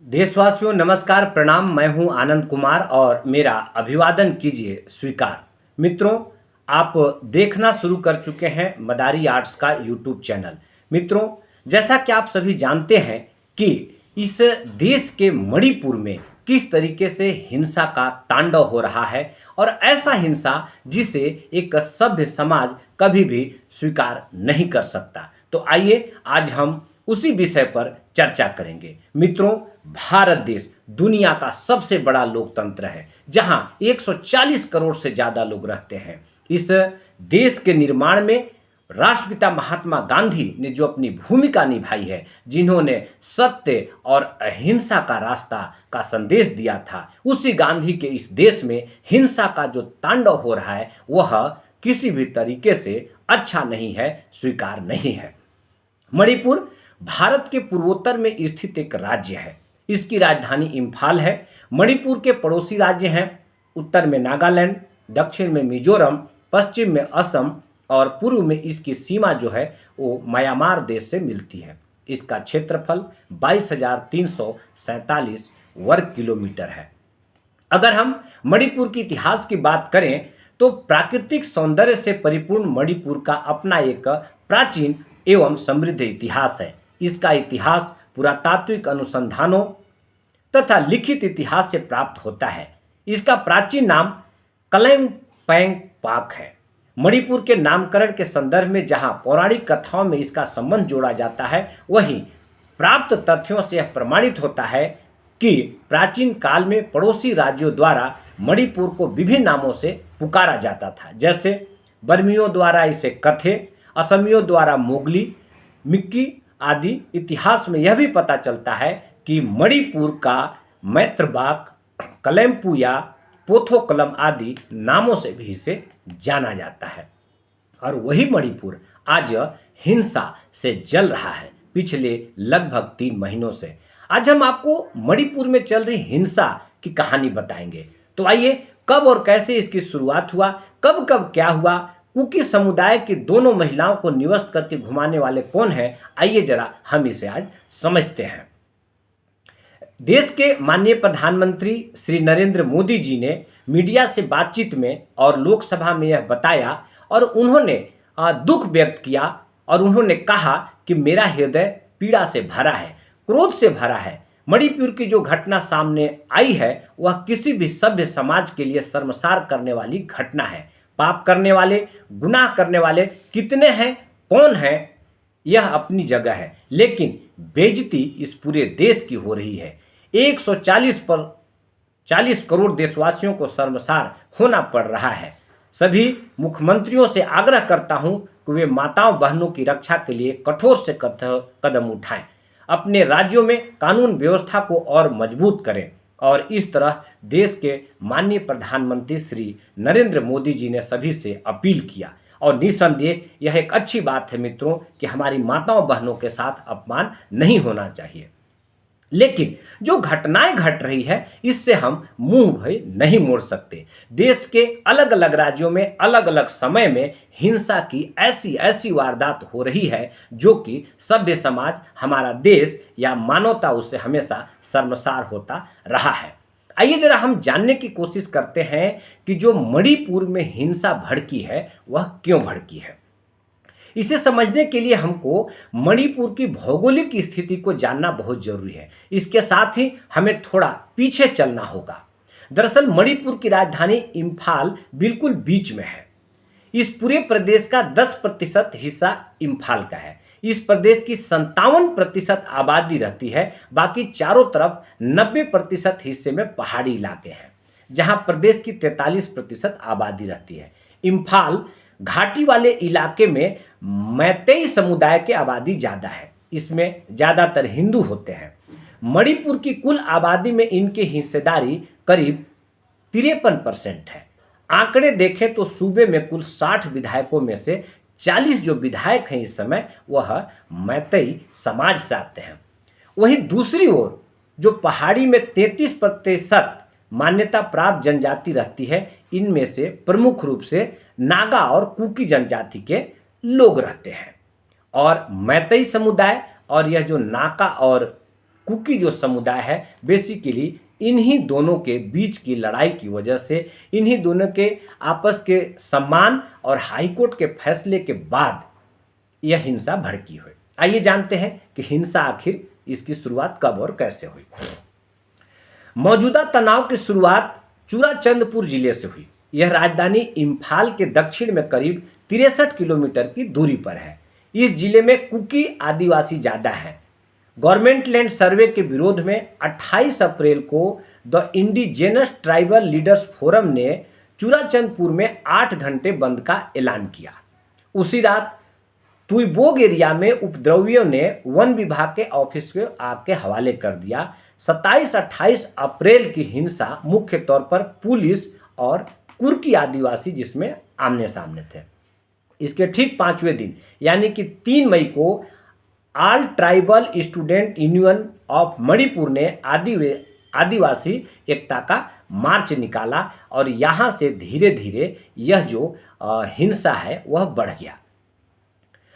देशवासियों नमस्कार प्रणाम। मैं हूं आनंद कुमार और मेरा अभिवादन कीजिए स्वीकार। मित्रों, आप देखना शुरू कर चुके हैं मदारी आर्ट्स का यूट्यूब चैनल। मित्रों, जैसा कि आप सभी जानते हैं कि इस देश के मणिपुर में किस तरीके से हिंसा का तांडव हो रहा है और ऐसा हिंसा जिसे एक सभ्य समाज कभी भी स्वीकार नहीं कर सकता। तो आइए आज हम उसी विषय पर चर्चा करेंगे। मित्रों, भारत देश दुनिया का सबसे बड़ा लोकतंत्र है जहां 140 करोड़ से ज्यादा लोग रहते हैं। इस देश के निर्माण में राष्ट्रपिता महात्मा गांधी ने जो अपनी भूमिका निभाई है, जिन्होंने सत्य और अहिंसा का रास्ता का संदेश दिया था, उसी गांधी के इस देश में हिंसा का जो तांडव हो रहा है वह किसी भी तरीके से अच्छा नहीं है, स्वीकार नहीं है। मणिपुर भारत के पूर्वोत्तर में स्थित एक राज्य है। इसकी राजधानी इम्फाल है। मणिपुर के पड़ोसी राज्य हैं उत्तर में नागालैंड, दक्षिण में मिजोरम, पश्चिम में असम और पूर्व में इसकी सीमा जो है वो म्यांमार देश से मिलती है। इसका क्षेत्रफल 22,347 वर्ग किलोमीटर है। अगर हम मणिपुर के इतिहास की बात करें तो प्राकृतिक सौंदर्य से परिपूर्ण मणिपुर का अपना एक प्राचीन एवं समृद्ध इतिहास है। इसका इतिहास पुरातात्विक अनुसंधानों तथा लिखित इतिहास से प्राप्त होता है। इसका प्राचीन नाम कलैंगपैंग पाक है। मणिपुर के नामकरण के संदर्भ में जहां पौराणिक कथाओं में इसका संबंध जोड़ा जाता है, वहीं प्राप्त तथ्यों से यह प्रमाणित होता है कि प्राचीन काल में पड़ोसी राज्यों द्वारा मणिपुर को विभिन्न नामों से पुकारा जाता था। जैसे बर्मियों द्वारा इसे कथे, असमियों द्वारा मोगली, मिक्की आदि। इतिहास में यह भी पता चलता है कि मणिपुर का मैत्रबाक, कलेम्पू या पोथोकलम आदि नामों से भी इसे जाना जाता है। और वही मणिपुर आज हिंसा से जल रहा है पिछले लगभग 3 महीनों से। आज हम आपको मणिपुर में चल रही हिंसा की कहानी बताएंगे। तो आइए, कब और कैसे इसकी शुरुआत हुआ, कब कब क्या हुआ, कुकी समुदाय की दोनों महिलाओं को निवस्त करके घुमाने वाले कौन हैं, आइए जरा हम इसे आज समझते हैं। देश के माननीय प्रधानमंत्री श्री नरेंद्र मोदी जी ने मीडिया से बातचीत में और लोकसभा में यह बताया और उन्होंने दुख व्यक्त किया और उन्होंने कहा कि मेरा हृदय पीड़ा से भरा है, क्रोध से भरा है। मणिपुर की जो घटना सामने आई है वह किसी भी सभ्य समाज के लिए शर्मसार करने वाली घटना है। पाप करने वाले, गुनाह करने वाले कितने हैं, कौन है, यह अपनी जगह है, लेकिन बेइज्जती इस पूरे देश की हो रही है। 140 करोड़ देशवासियों को शर्मसार होना पड़ रहा है। सभी मुख्यमंत्रियों से आग्रह करता हूं कि वे माताओं बहनों की रक्षा के लिए कठोर से कदम उठाएं, अपने राज्यों में कानून व्यवस्था को और मजबूत करें। और इस तरह देश के माननीय प्रधानमंत्री श्री नरेंद्र मोदी जी ने सभी से अपील किया। और निसंदेह यह एक अच्छी बात है मित्रों कि हमारी माताओं बहनों के साथ अपमान नहीं होना चाहिए। लेकिन जो घटनाएं घट रही है इससे हम मुंह भर नहीं मोड़ सकते। देश के अलग अलग राज्यों में अलग अलग समय में हिंसा की ऐसी ऐसी वारदात हो रही है जो कि सभ्य समाज, हमारा देश या मानवता उससे हमेशा शर्मसार होता रहा है। आइए जरा हम जानने की कोशिश करते हैं कि जो मणिपुर में हिंसा भड़की है वह क्यों भड़की है। इसे समझने के लिए हमको मणिपुर की भौगोलिक स्थिति को जानना बहुत जरूरी है। इसके साथ ही हमें थोड़ा पीछे चलना होगा। दरअसल मणिपुर की राजधानी इम्फाल बिल्कुल बीच में है। इस पूरे प्रदेश का 10% हिस्सा इम्फाल का है। इस प्रदेश की 57% आबादी रहती है, बाकी चारों तरफ 90% हिस्से में पहाड़ी इलाके हैं जहां प्रदेश की 43% आबादी रहती है। इम्फाल घाटी वाले इलाके में मैतेई समुदाय की आबादी ज़्यादा है, इसमें ज़्यादातर हिंदू होते हैं। मणिपुर की कुल आबादी में इनकी हिस्सेदारी करीब 53% है। आंकड़े देखें तो सूबे में कुल 60 विधायकों में से 40 जो विधायक हैं इस समय वह मैतेई समाज से आते हैं। वहीं दूसरी ओर जो पहाड़ी में 33% मान्यता प्राप्त जनजाति रहती है, इनमें से प्रमुख रूप से नागा और कुकी जनजाति के लोग रहते हैं। और मैतेई समुदाय और यह जो नाका और कुकी जो समुदाय है बेसिकली इन्हीं दोनों के बीच की लड़ाई की वजह से, इन्हीं दोनों के आपस के सम्मान और हाईकोर्ट के फैसले के बाद यह हिंसा भड़की हुई। आइए जानते हैं कि हिंसा आखिर इसकी शुरुआत कब और कैसे हुई। मौजूदा तनाव की शुरुआत चूड़ाचंदपुर जिले से हुई। यह राजधानी इम्फाल के दक्षिण में करीब 63 किलोमीटर की दूरी पर है। इस जिले में कुकी आदिवासी ज़्यादा हैं। गवर्नमेंट लैंड सर्वे के विरोध में 28 अप्रैल को the indigenous tribal leaders forum ने चूड़ाचंदपुर में 8 घंटे बंद का ऐलान किया। उसी रात तुईबोग एरिया में उपद्रवियों ने वन विभाग के ऑफिस को आग के हवाले कर दिया। 27-28 अप्रैल की हिंसा मुख्य तौर पर पुलिस और कुर्की आदिवासी जिसमें आमने सामने थे। इसके ठीक 5वें दिन यानी कि 3 मई को all tribal student union of Manipur ने आदिवासी एकता का मार्च निकाला और यहाँ से धीरे धीरे यह जो हिंसा है वह बढ़ गया।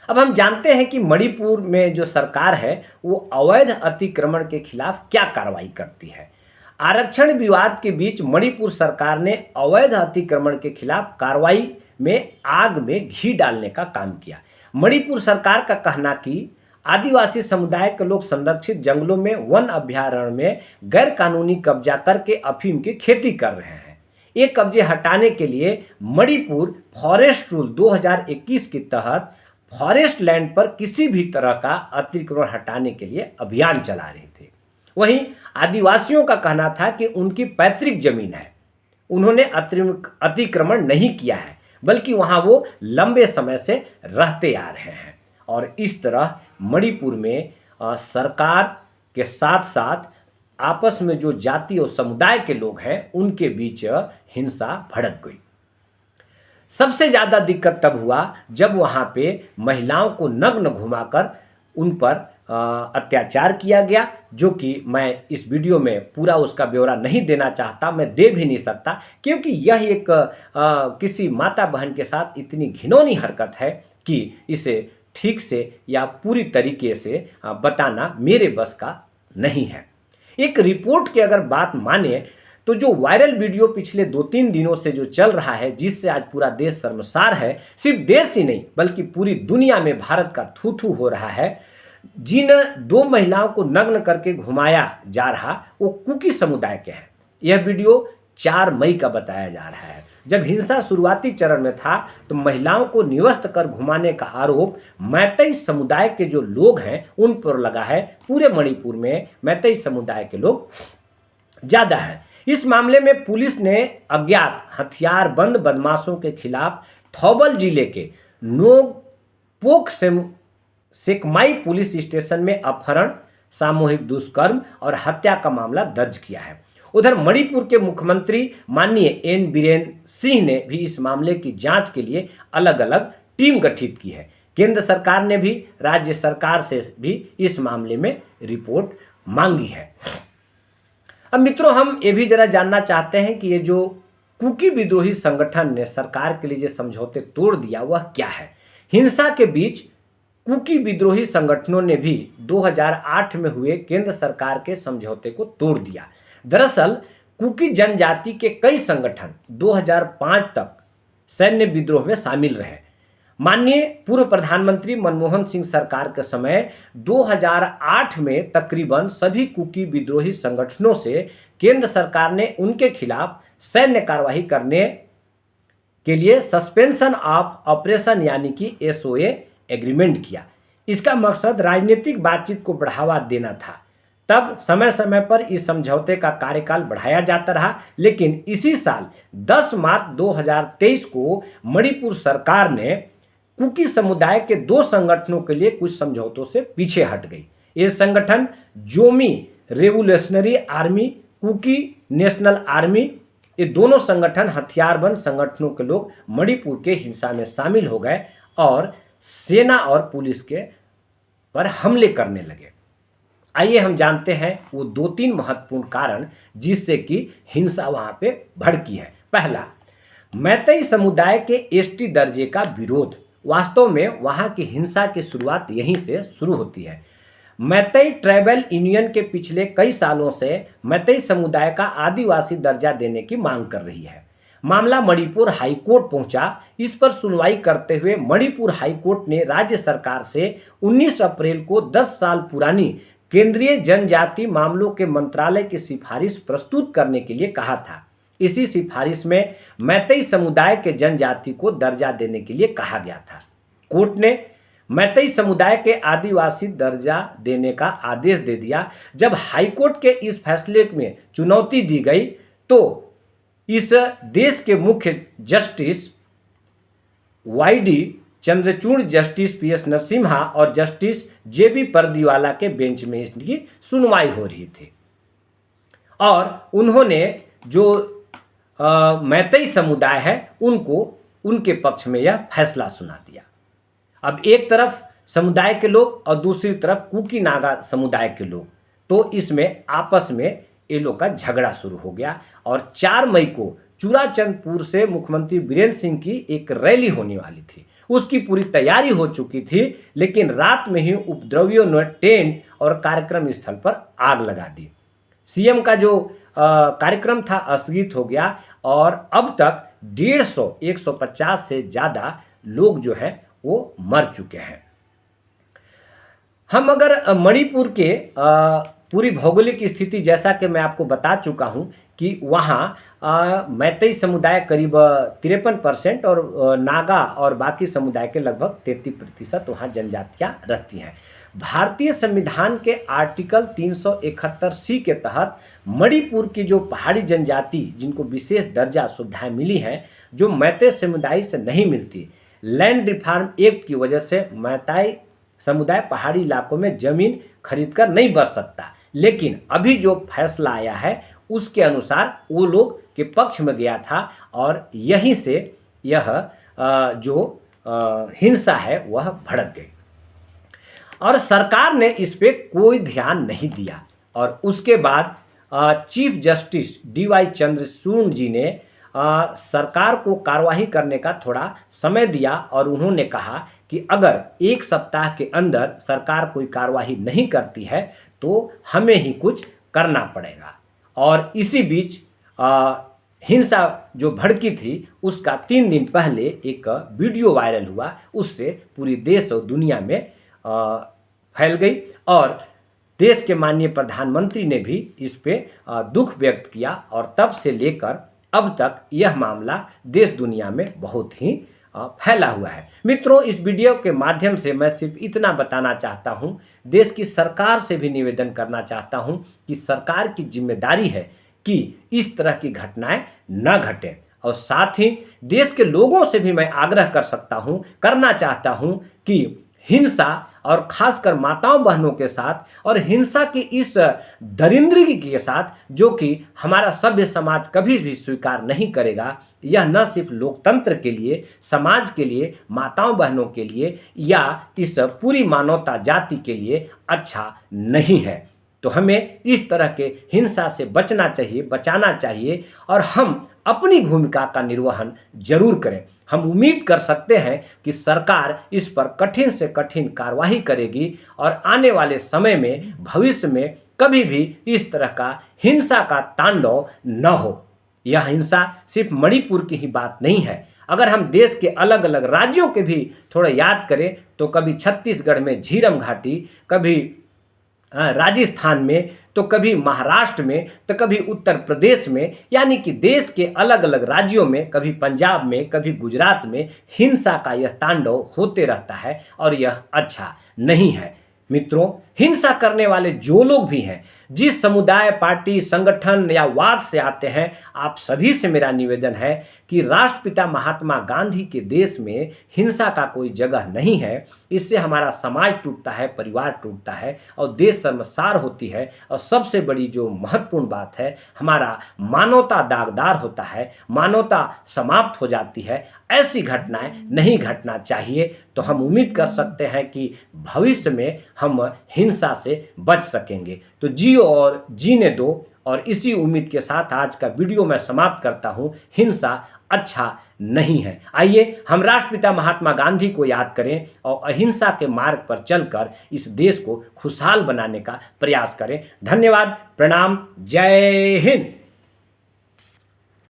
अब हम जानते हैं कि मणिपुर में जो सरकार है वो अवैध अतिक्रमण के खिलाफ क्या कार्रवाई करती है। आरक्षण विवाद के बीच मणिपुर सरकार ने अवैध अतिक्रमण के खिलाफ कार्रवाई में आग में घी डालने का काम किया। मणिपुर सरकार का कहना कि आदिवासी समुदाय के लोग संरक्षित जंगलों में वन अभ्यारण्य में गैर कानूनी कब्जा करके अफीम की खेती कर रहे हैं। ये कब्जे हटाने के लिए मणिपुर फॉरेस्ट रूल 2021 के तहत फॉरेस्ट लैंड पर किसी भी तरह का अतिक्रमण हटाने के लिए अभियान चला रहे थे। वहीं आदिवासियों का कहना था कि उनकी पैतृक जमीन है, उन्होंने अतिक्रमण नहीं किया है, बल्कि वहां वो लंबे समय से रहते आ रहे हैं। और इस तरह मणिपुर में सरकार के साथ साथ आपस में जो जाति और समुदाय के लोग हैं उनके बीच हिंसा भड़क गई। सबसे ज़्यादा दिक्कत तब हुआ जब वहाँ पे महिलाओं को नग्न घुमाकर उन पर अत्याचार किया गया, जो कि मैं इस वीडियो में पूरा उसका ब्यौरा नहीं देना चाहता, मैं दे भी नहीं सकता, क्योंकि यह एक किसी माता बहन के साथ इतनी घिनौनी हरकत है कि इसे ठीक से या पूरी तरीके से बताना मेरे बस का नहीं है। एक रिपोर्ट की अगर बात माने तो जो वायरल वीडियो पिछले 2-3 दिनों से जो चल रहा है, जिससे आज पूरा देश शर्मसार है, सिर्फ देश ही नहीं बल्कि पूरी दुनिया में भारत का थू थू हो रहा है। जिन 2 महिलाओं को नग्न करके घुमाया जा रहा वो कुकी समुदाय के हैं। यह वीडियो 4 मई का बताया जा रहा है। जब हिंसा शुरुआती चरण में था तो महिलाओं को निवस्त कर घुमाने का आरोप मैतई समुदाय के जो लोग हैं उन पर लगा है। पूरे मणिपुर में मैतई समुदाय के लोग ज़्यादा हैं। इस मामले में पुलिस ने अज्ञात हथियारबंद बदमाशों के खिलाफ थौबल जिले के नोकपोक सेकमाई पुलिस स्टेशन में अपहरण, सामूहिक दुष्कर्म और हत्या का मामला दर्ज किया है। उधर मणिपुर के मुख्यमंत्री माननीय एन बीरेन सिंह ने भी इस मामले की जांच के लिए अलग अलग टीम गठित की है। केंद्र सरकार ने भी राज्य सरकार से भी इस मामले में रिपोर्ट मांगी है। अब मित्रों, हम ये भी जरा जानना चाहते हैं कि ये जो कुकी विद्रोही संगठन ने सरकार के लिए जो समझौते तोड़ दिया वह क्या है। हिंसा के बीच कुकी विद्रोही संगठनों ने भी 2008 में हुए केंद्र सरकार के समझौते को तोड़ दिया। दरअसल कुकी जनजाति के कई संगठन 2005 तक सैन्य विद्रोह में शामिल रहे। माननीय पूर्व प्रधानमंत्री मनमोहन सिंह सरकार के समय 2008 में तकरीबन सभी कुकी विद्रोही संगठनों से केंद्र सरकार ने उनके खिलाफ सैन्य कार्रवाई करने के लिए सस्पेंशन ऑफ ऑपरेशन यानी कि SOA एग्रीमेंट किया। इसका मकसद राजनीतिक बातचीत को बढ़ावा देना था। तब समय समय पर इस समझौते का कार्यकाल बढ़ाया जाता रहा, लेकिन इसी साल 10 मार्च 2023 को मणिपुर सरकार ने कुकी समुदाय के 2 संगठनों के लिए कुछ समझौतों से पीछे हट गई। ये संगठन Zomi revolutionary army, Kuki national army, ये दोनों संगठन हथियारबंद संगठनों के लोग मणिपुर के हिंसा में शामिल हो गए और सेना और पुलिस के पर हमले करने लगे। आइए हम जानते हैं वो 2-3 महत्वपूर्ण कारण जिससे कि हिंसा वहाँ पे भड़की है। पहला, मैतई समुदाय के ST दर्जे का विरोध। वास्तव में वहाँ की हिंसा की शुरुआत यहीं से शुरू होती है। मैतई ट्राइबल यूनियन के पिछले कई सालों से मैतई समुदाय का आदिवासी दर्जा देने की मांग कर रही है। मामला मणिपुर हाईकोर्ट पहुंचा। इस पर सुनवाई करते हुए मणिपुर हाईकोर्ट ने राज्य सरकार से 19 अप्रैल को 10 साल पुरानी केंद्रीय जनजाति मामलों के मंत्रालय की सिफारिश प्रस्तुत करने के लिए कहा था। इसी सिफारिश में मैतई समुदाय के जनजाति को दर्जा देने के लिए कहा गया था। कोर्ट ने मैतई समुदाय के आदिवासी दर्जा देने का आदेश दे दिया। जब हाईकोर्ट के इस फैसले में चुनौती दी गई तो इस देश के मुख्य justice Y D Chandrachud, justice P S Narasimha और जस्टिस जेबी परदीवाला के बेंच में इसकी सुनवाई हो रही थी और उन्होंने जो मैतई समुदाय है उनको उनके पक्ष में यह फैसला सुना दिया। अब एक तरफ समुदाय के लोग और दूसरी तरफ कुकी नागा समुदाय के लोग, तो इसमें आपस में ये लोग का झगड़ा शुरू हो गया और 4 मई को चूड़ाचंदपुर से मुख्यमंत्री बीरेंद्र सिंह की एक रैली होने वाली थी। उसकी पूरी तैयारी हो चुकी थी, लेकिन रात में ही उपद्रवियों ने टेंट और कार्यक्रम स्थल पर आग लगा दी। सीएम का जो कार्यक्रम था स्थगित हो गया और अब तक 150 से ज़्यादा लोग जो है वो मर चुके हैं। हम अगर मणिपुर के पूरी भौगोलिक स्थिति, जैसा कि मैं आपको बता चुका हूं कि वहाँ मैतई समुदाय करीब 53% और नागा और बाकी समुदाय के लगभग 33% वहाँ जनजातियाँ रहती हैं। भारतीय संविधान के आर्टिकल 371C के तहत मणिपुर की जो पहाड़ी जनजाति जिनको विशेष दर्जा सुविधाएं मिली हैं, जो मैतई समुदाय से नहीं मिलती, लैंड रिफॉर्म एक्ट की वजह से मैतई समुदाय पहाड़ी इलाकों में जमीन खरीदकर नहीं बस सकता। लेकिन अभी जो फैसला आया है उसके अनुसार वो लोग के पक्ष में गया था और यहीं से यह जो हिंसा है वह भड़क गई और सरकार ने इस पे कोई ध्यान नहीं दिया। और उसके बाद चीफ जस्टिस डीवाई चंद्रचूड़ जी ने सरकार को कार्रवाई करने का थोड़ा समय दिया और उन्होंने कहा कि अगर 1 सप्ताह के अंदर सरकार कोई कार्रवाई नहीं करती है तो हमें ही कुछ करना पड़ेगा। और इसी बीच हिंसा जो भड़की थी उसका 3 दिन पहले एक वीडियो वायरल हुआ, उससे पूरी देश और दुनिया में फैल गई और देश के माननीय प्रधानमंत्री ने भी इस पे दुख व्यक्त किया और तब से लेकर अब तक यह मामला देश दुनिया में बहुत ही फैला हुआ है। मित्रों, इस वीडियो के माध्यम से मैं सिर्फ इतना बताना चाहता हूं, देश की सरकार से भी निवेदन करना चाहता हूं कि सरकार की जिम्मेदारी है कि इस तरह की घटनाएं न घटें और साथ ही देश के लोगों से भी मैं आग्रह करना चाहता हूं कि हिंसा और खासकर माताओं बहनों के साथ और हिंसा की इस दरिंदगी के साथ, जो कि हमारा सभ्य समाज कभी भी स्वीकार नहीं करेगा, यह न सिर्फ लोकतंत्र के लिए, समाज के लिए, माताओं बहनों के लिए या इस पूरी मानवता जाति के लिए अच्छा नहीं है। तो हमें इस तरह के हिंसा से बचना चाहिए, बचाना चाहिए और हम अपनी भूमिका का निर्वहन जरूर करें। हम उम्मीद कर सकते हैं कि सरकार इस पर कठिन से कठिन कार्रवाई करेगी और आने वाले समय में, भविष्य में कभी भी इस तरह का हिंसा का तांडव न हो। यह हिंसा सिर्फ मणिपुर की ही बात नहीं है। अगर हम देश के अलग अलग राज्यों के भी थोड़ा याद करें तो कभी छत्तीसगढ़ में झीरम घाटी, कभी राजस्थान में, तो कभी महाराष्ट्र में, तो कभी उत्तर प्रदेश में, यानी कि देश के अलग अलग राज्यों में, कभी पंजाब में, कभी गुजरात में हिंसा का यह तांडव होते रहता है और यह अच्छा नहीं है। मित्रों, हिंसा करने वाले जो लोग भी हैं, जिस समुदाय, पार्टी, संगठन या वाद से आते हैं, आप सभी से मेरा निवेदन है कि राष्ट्रपिता महात्मा गांधी के देश में हिंसा का कोई जगह नहीं है। इससे हमारा समाज टूटता है, परिवार टूटता है और देश शर्मसार होती है और सबसे बड़ी जो महत्वपूर्ण बात है, हमारा मानवता दागदार होता है, मानवता समाप्त हो जाती है। ऐसी घटनाएं नहीं घटना चाहिए। तो हम उम्मीद कर सकते हैं कि भविष्य में हम हिंसा से बच सकेंगे। तो जियो और जीने दो। और इसी उम्मीद के साथ आज का वीडियो मैं समाप्त करता हूं। हिंसा अच्छा नहीं है। आइए हम राष्ट्रपिता महात्मा गांधी को याद करें और अहिंसा के मार्ग पर चलकर इस देश को खुशहाल बनाने का प्रयास करें। धन्यवाद, प्रणाम, जय हिंद।